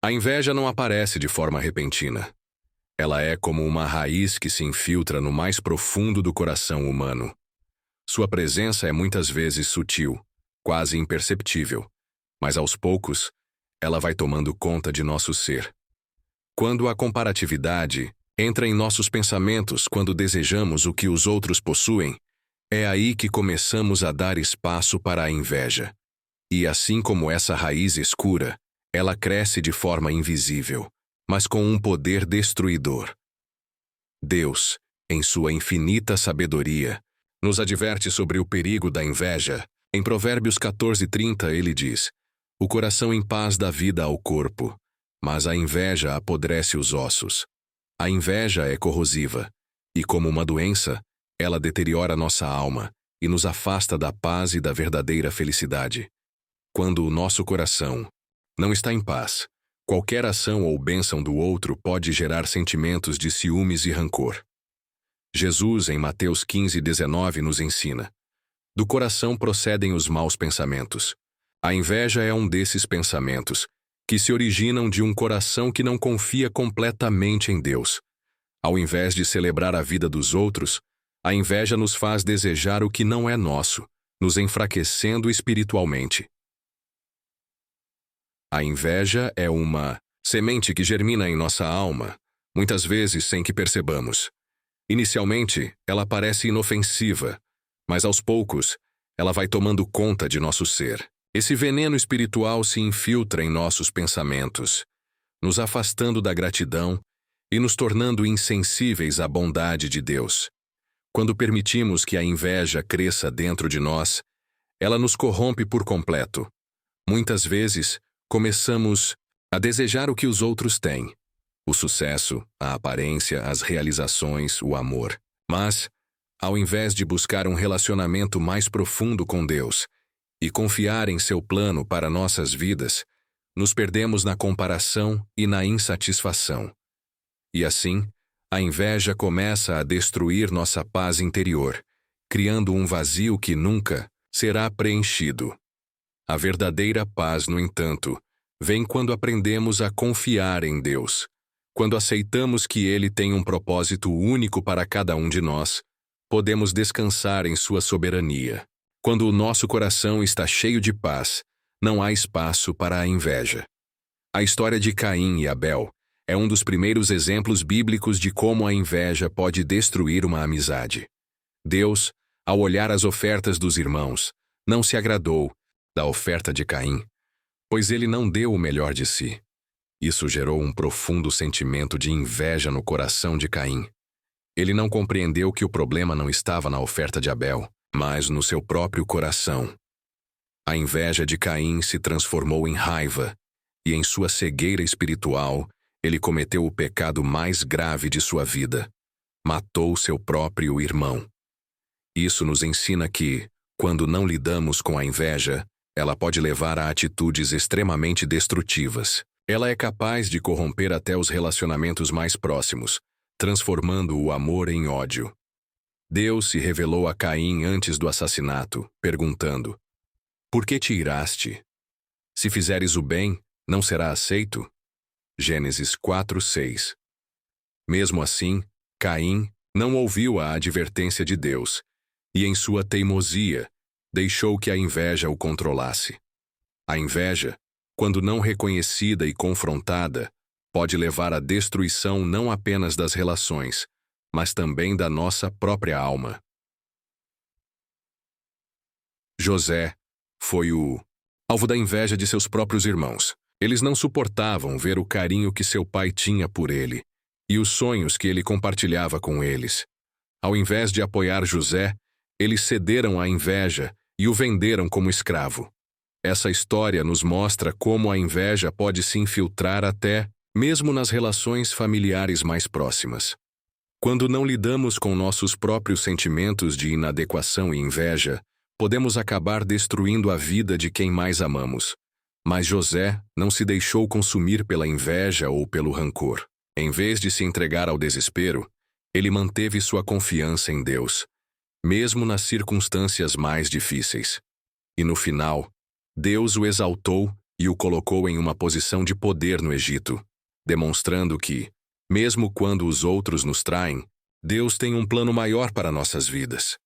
A inveja não aparece de forma repentina. Ela é como uma raiz que se infiltra no mais profundo do coração humano. Sua presença é muitas vezes sutil, quase imperceptível, mas aos poucos, ela vai tomando conta de nosso ser. Quando a comparatividade entra em nossos pensamentos quando desejamos o que os outros possuem, é aí que começamos a dar espaço para a inveja. E assim como essa raiz escura, ela cresce de forma invisível, mas com um poder destruidor. Deus, em sua infinita sabedoria, nos adverte sobre o perigo da inveja. Em Provérbios 14:30 ele diz: "O coração em paz dá vida ao corpo, mas a inveja apodrece os ossos." A inveja é corrosiva, e como uma doença, ela deteriora nossa alma e nos afasta da paz e da verdadeira felicidade. Quando o nosso coração não está em paz, qualquer ação ou bênção do outro pode gerar sentimentos de ciúmes e rancor. Jesus, em Mateus 15:19, nos ensina: "Do coração procedem os maus pensamentos." A inveja é um desses pensamentos, que se originam de um coração que não confia completamente em Deus. Ao invés de celebrar a vida dos outros, a inveja nos faz desejar o que não é nosso, nos enfraquecendo espiritualmente. A inveja é uma semente que germina em nossa alma, muitas vezes sem que percebamos. Inicialmente, ela parece inofensiva, mas aos poucos, ela vai tomando conta de nosso ser. Esse veneno espiritual se infiltra em nossos pensamentos, nos afastando da gratidão e nos tornando insensíveis à bondade de Deus. Quando permitimos que a inveja cresça dentro de nós, ela nos corrompe por completo. Muitas vezes, começamos a desejar o que os outros têm: o sucesso, a aparência, as realizações, o amor. Mas, ao invés de buscar um relacionamento mais profundo com Deus e confiar em seu plano para nossas vidas, nos perdemos na comparação e na insatisfação. E assim, a inveja começa a destruir nossa paz interior, criando um vazio que nunca será preenchido. A verdadeira paz, no entanto, vem quando aprendemos a confiar em Deus. Quando aceitamos que Ele tem um propósito único para cada um de nós, podemos descansar em sua soberania. Quando o nosso coração está cheio de paz, não há espaço para a inveja. A história de Caim e Abel é um dos primeiros exemplos bíblicos de como a inveja pode destruir uma amizade. Deus, ao olhar as ofertas dos irmãos, não se agradou da oferta de Caim, pois ele não deu o melhor de si. Isso gerou um profundo sentimento de inveja no coração de Caim. Ele não compreendeu que o problema não estava na oferta de Abel, mas no seu próprio coração. A inveja de Caim se transformou em raiva, e em sua cegueira espiritual, ele cometeu o pecado mais grave de sua vida: matou seu próprio irmão. Isso nos ensina que, quando não lidamos com a inveja, ela pode levar a atitudes extremamente destrutivas. Ela é capaz de corromper até os relacionamentos mais próximos, transformando o amor em ódio. Deus se revelou a Caim antes do assassinato, perguntando: "Por que te iraste? Se fizeres o bem, não será aceito?" Gênesis 4:6. Mesmo assim, Caim não ouviu a advertência de Deus, e em sua teimosia, deixou que a inveja o controlasse. A inveja, quando não reconhecida e confrontada, pode levar à destruição não apenas das relações, mas também da nossa própria alma. José foi o alvo da inveja de seus próprios irmãos. Eles não suportavam ver o carinho que seu pai tinha por ele e os sonhos que ele compartilhava com eles. Ao invés de apoiar José, eles cederam à inveja e o venderam como escravo. Essa história nos mostra como a inveja pode se infiltrar até mesmo nas relações familiares mais próximas. Quando não lidamos com nossos próprios sentimentos de inadequação e inveja, podemos acabar destruindo a vida de quem mais amamos. Mas José não se deixou consumir pela inveja ou pelo rancor. Em vez de se entregar ao desespero, ele manteve sua confiança em Deus, mesmo nas circunstâncias mais difíceis. E no final, Deus o exaltou e o colocou em uma posição de poder no Egito, demonstrando que, mesmo quando os outros nos traem, Deus tem um plano maior para nossas vidas.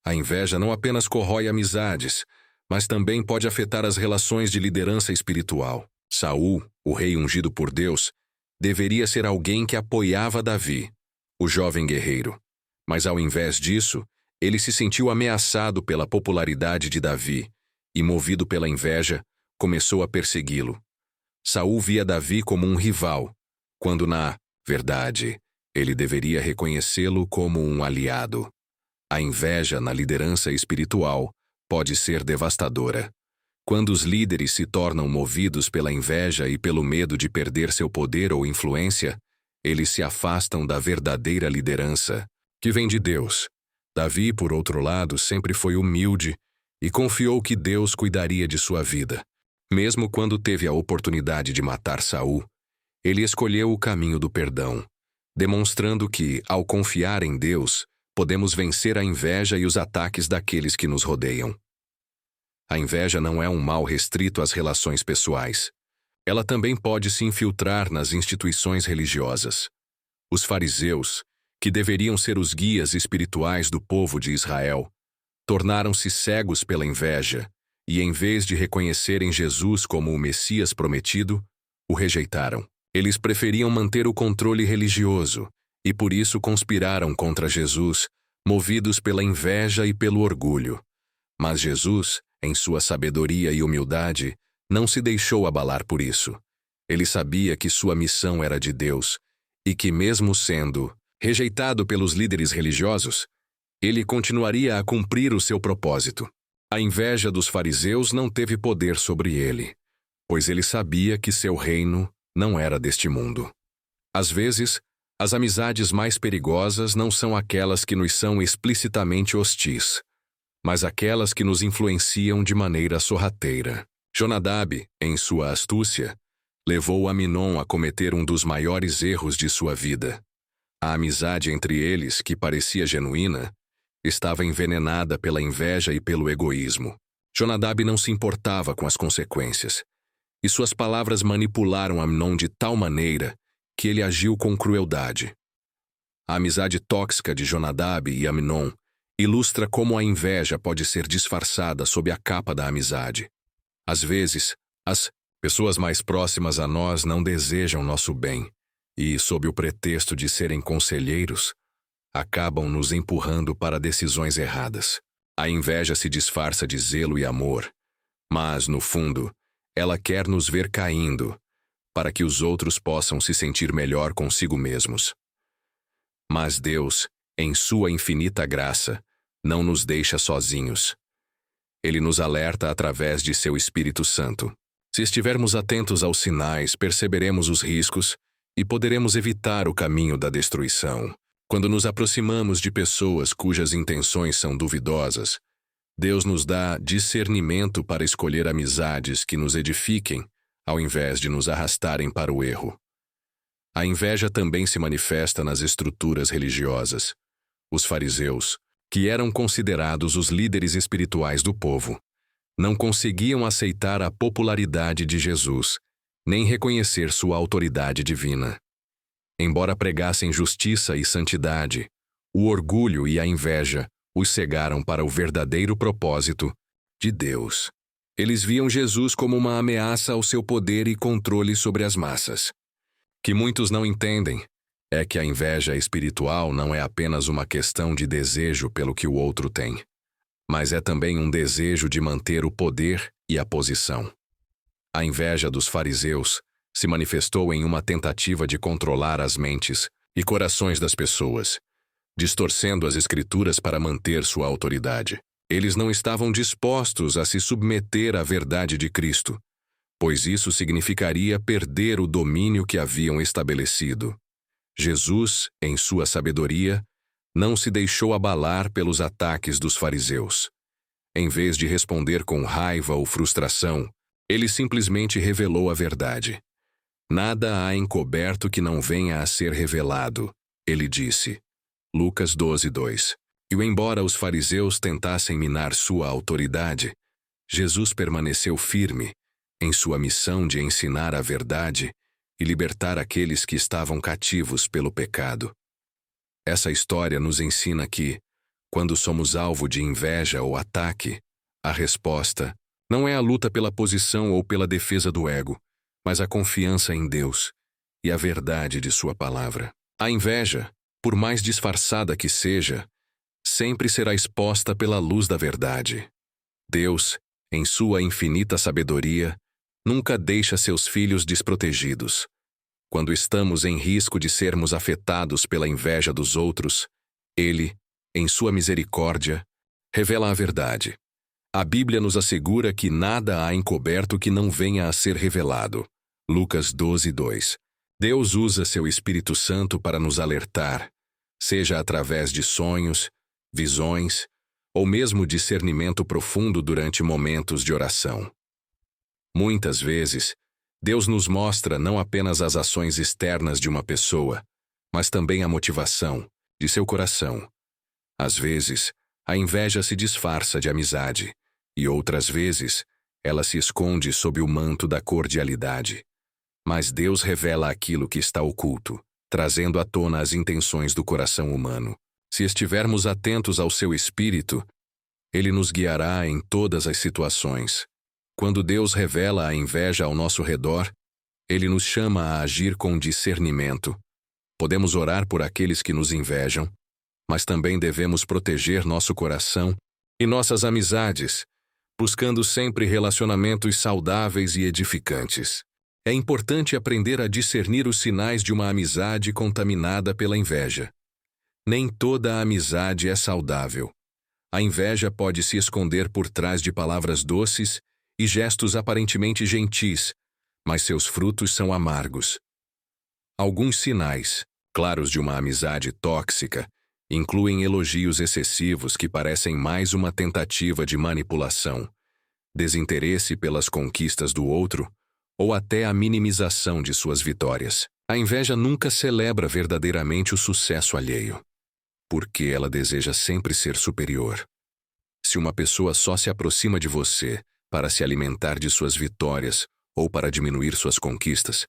A inveja não apenas corrói amizades, mas também pode afetar as relações de liderança espiritual. Saul, o rei ungido por Deus, deveria ser alguém que apoiava Davi, o jovem guerreiro. Mas ao invés disso, ele se sentiu ameaçado pela popularidade de Davi e, movido pela inveja, começou a persegui-lo. Saul via Davi como um rival, quando na verdade, ele deveria reconhecê-lo como um aliado. A inveja na liderança espiritual pode ser devastadora. Quando os líderes se tornam movidos pela inveja e pelo medo de perder seu poder ou influência, eles se afastam da verdadeira liderança, que vem de Deus. Davi, por outro lado, sempre foi humilde e confiou que Deus cuidaria de sua vida. Mesmo quando teve a oportunidade de matar Saul, ele escolheu o caminho do perdão, demonstrando que, ao confiar em Deus, podemos vencer a inveja e os ataques daqueles que nos rodeiam. A inveja não é um mal restrito às relações pessoais. Ela também pode se infiltrar nas instituições religiosas. Os fariseus, que deveriam ser os guias espirituais do povo de Israel, tornaram-se cegos pela inveja e, em vez de reconhecerem Jesus como o Messias prometido, o rejeitaram. Eles preferiam manter o controle religioso e por isso conspiraram contra Jesus, movidos pela inveja e pelo orgulho. Mas Jesus, em sua sabedoria e humildade, não se deixou abalar por isso. Ele sabia que sua missão era de Deus e que, mesmo sendo rejeitado pelos líderes religiosos, ele continuaria a cumprir o seu propósito. A inveja dos fariseus não teve poder sobre ele, pois ele sabia que seu reino não era deste mundo. Às vezes, as amizades mais perigosas não são aquelas que nos são explicitamente hostis, mas aquelas que nos influenciam de maneira sorrateira. Jonadab, em sua astúcia, levou Aminon a cometer um dos maiores erros de sua vida. A amizade entre eles, que parecia genuína, estava envenenada pela inveja e pelo egoísmo. Jonadab não se importava com as consequências, e suas palavras manipularam Aminon de tal maneira que ele agiu com crueldade. A amizade tóxica de Jonadab e Aminon ilustra como a inveja pode ser disfarçada sob a capa da amizade. Às vezes, as pessoas mais próximas a nós não desejam nosso bem e, sob o pretexto de serem conselheiros, acabam nos empurrando para decisões erradas. A inveja se disfarça de zelo e amor, mas, no fundo, ela quer nos ver caindo, para que os outros possam se sentir melhor consigo mesmos. Mas Deus, em sua infinita graça, não nos deixa sozinhos. Ele nos alerta através de seu Espírito Santo. Se estivermos atentos aos sinais, perceberemos os riscos e poderemos evitar o caminho da destruição. Quando nos aproximamos de pessoas cujas intenções são duvidosas, Deus nos dá discernimento para escolher amizades que nos edifiquem, ao invés de nos arrastarem para o erro. A inveja também se manifesta nas estruturas religiosas. Os fariseus, que eram considerados os líderes espirituais do povo, não conseguiam aceitar a popularidade de Jesus, nem reconhecer sua autoridade divina. Embora pregassem justiça e santidade, o orgulho e a inveja os cegaram para o verdadeiro propósito de Deus. Eles viam Jesus como uma ameaça ao seu poder e controle sobre as massas. Que muitos não entendem é que a inveja espiritual não é apenas uma questão de desejo pelo que o outro tem, mas é também um desejo de manter o poder e a posição. A inveja dos fariseus se manifestou em uma tentativa de controlar as mentes e corações das pessoas, distorcendo as Escrituras para manter sua autoridade. Eles não estavam dispostos a se submeter à verdade de Cristo, pois isso significaria perder o domínio que haviam estabelecido. Jesus, em sua sabedoria, não se deixou abalar pelos ataques dos fariseus. Em vez de responder com raiva ou frustração, ele simplesmente revelou a verdade. Nada há encoberto que não venha a ser revelado, ele disse. Lucas 12:2. E embora os fariseus tentassem minar sua autoridade, Jesus permaneceu firme em sua missão de ensinar a verdade e libertar aqueles que estavam cativos pelo pecado. Essa história nos ensina que, quando somos alvo de inveja ou ataque, a resposta não é a luta pela posição ou pela defesa do ego, mas a confiança em Deus e a verdade de sua palavra. A inveja, por mais disfarçada que seja, sempre será exposta pela luz da verdade. Deus, em sua infinita sabedoria, nunca deixa seus filhos desprotegidos. Quando estamos em risco de sermos afetados pela inveja dos outros, Ele, em sua misericórdia, revela a verdade. A Bíblia nos assegura que nada há encoberto que não venha a ser revelado. Lucas 12:2. Deus usa seu Espírito Santo para nos alertar, seja através de sonhos, visões, ou mesmo discernimento profundo durante momentos de oração. Muitas vezes, Deus nos mostra não apenas as ações externas de uma pessoa, mas também a motivação de seu coração. Às vezes, a inveja se disfarça de amizade, e outras vezes, ela se esconde sob o manto da cordialidade. Mas Deus revela aquilo que está oculto, trazendo à tona as intenções do coração humano. Se estivermos atentos ao seu Espírito, Ele nos guiará em todas as situações. Quando Deus revela a inveja ao nosso redor, Ele nos chama a agir com discernimento. Podemos orar por aqueles que nos invejam, mas também devemos proteger nosso coração e nossas amizades, buscando sempre relacionamentos saudáveis e edificantes. É importante aprender a discernir os sinais de uma amizade contaminada pela inveja. Nem toda a amizade é saudável. A inveja pode se esconder por trás de palavras doces e gestos aparentemente gentis, mas seus frutos são amargos. Alguns sinais claros de uma amizade tóxica incluem elogios excessivos que parecem mais uma tentativa de manipulação, desinteresse pelas conquistas do outro ou até a minimização de suas vitórias. A inveja nunca celebra verdadeiramente o sucesso alheio, porque ela deseja sempre ser superior. Se uma pessoa só se aproxima de você para se alimentar de suas vitórias ou para diminuir suas conquistas,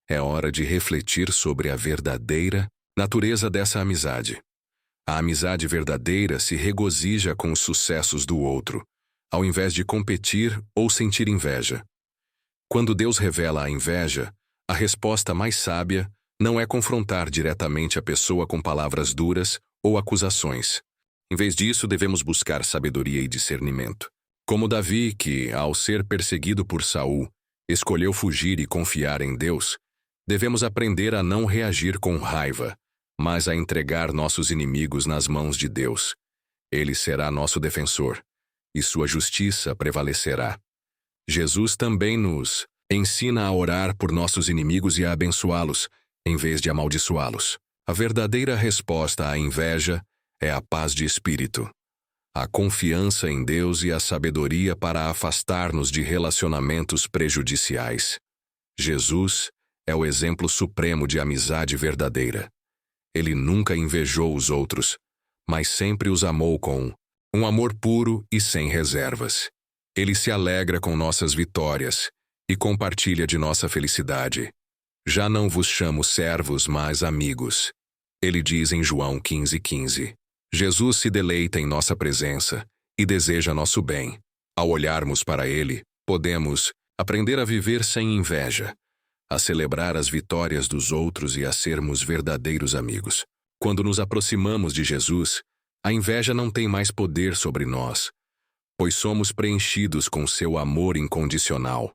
é hora de refletir sobre a verdadeira natureza dessa amizade. A amizade verdadeira se regozija com os sucessos do outro, ao invés de competir ou sentir inveja. Quando Deus revela a inveja, a resposta mais sábia não é confrontar diretamente a pessoa com palavras duras ou acusações. Em vez disso, devemos buscar sabedoria e discernimento. Como Davi, que, ao ser perseguido por Saul, escolheu fugir e confiar em Deus, devemos aprender a não reagir com raiva, mas a entregar nossos inimigos nas mãos de Deus. Ele será nosso defensor, e sua justiça prevalecerá. Jesus também nos ensina a orar por nossos inimigos e a abençoá-los, em vez de amaldiçoá-los. A verdadeira resposta à inveja é a paz de espírito, a confiança em Deus e a sabedoria para afastar-nos de relacionamentos prejudiciais. Jesus é o exemplo supremo de amizade verdadeira. Ele nunca invejou os outros, mas sempre os amou com um amor puro e sem reservas. Ele se alegra com nossas vitórias e compartilha de nossa felicidade. Já não vos chamo servos, mas amigos. Ele diz em João 15:15. Jesus se deleita em nossa presença e deseja nosso bem. Ao olharmos para Ele, podemos aprender a viver sem inveja, a celebrar as vitórias dos outros e a sermos verdadeiros amigos. Quando nos aproximamos de Jesus, a inveja não tem mais poder sobre nós, pois somos preenchidos com seu amor incondicional.